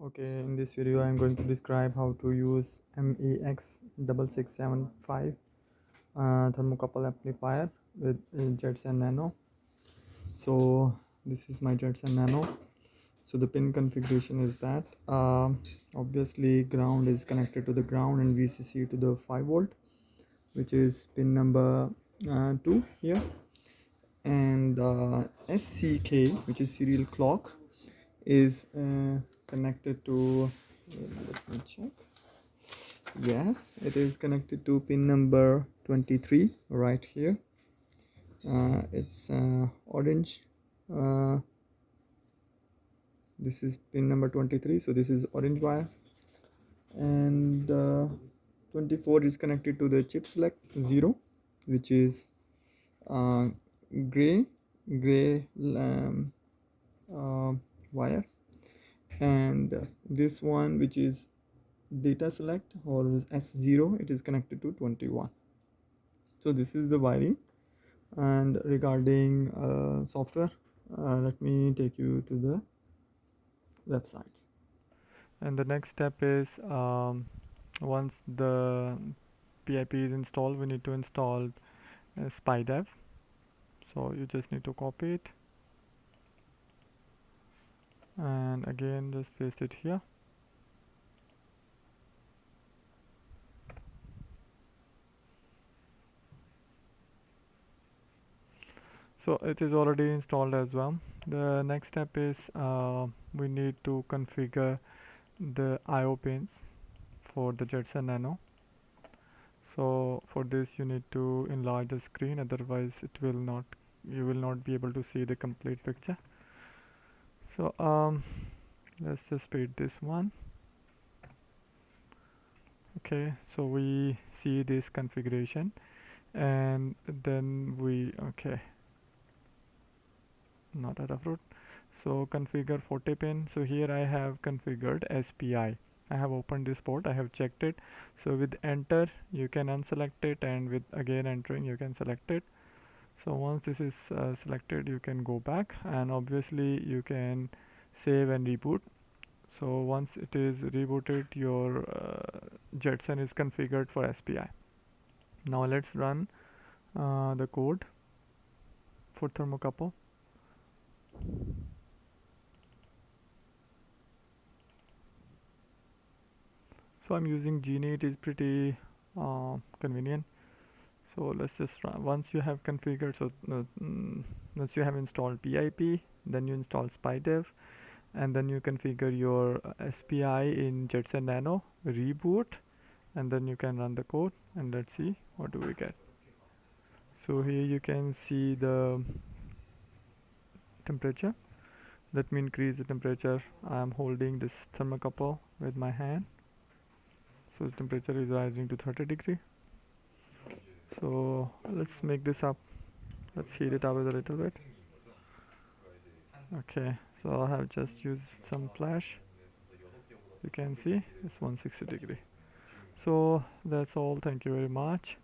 Okay, in this video I am going to describe how to use MAX6675 thermocouple amplifier with Jetson Nano. So this is my Jetson Nano. So the pin configuration is that obviously ground is connected to the ground and VCC to the 5 volt, which is pin number 2 here, and SCK, which is serial clock, is connected to, let me check. Yes, it is connected to pin number 23 right here. It's orange. This is pin number 23, so this is orange wire, and 24 is connected to the chip select 0, which is uh, gray uh, wire, and this one, which is data select or S0, it is connected to 21. So this is the wiring. And regarding software, let me take you to the websites. And the next step is, once the PIP is installed, we need to install SpyDev. So you just need to copy it and again just paste it here. So it is already installed as well. The next step is we need to configure the IO pins for the Jetson Nano. So for this you need to enlarge the screen, otherwise you will not be able to see the complete picture. So let's just speed this one. Okay, so we see this configuration, and then not out of root. So configure 40 pin. So here I have configured SPI. I have opened this port, I have checked it. So with enter you can unselect it, and with again entering you can select it. So once this is selected, you can go back, and obviously you can save and reboot. So once it is rebooted, your Jetson is configured for SPI. Now let's run the code for thermocouple. So I'm using Genie, it is pretty convenient. So let's just run. Once you have configured, once you have installed PIP, then you install SpyDev, and then you configure your SPI in Jetson Nano, reboot, and then you can run the code, and let's see what do we get. So here you can see the temperature. Let me increase the temperature. I am holding this thermocouple with my hand, so the temperature is rising to 30 degree. So let's make this up. Let's heat it up a little bit. Okay, so I have just used some flash. You can see it's 160 degree. So that's all. Thank you very much.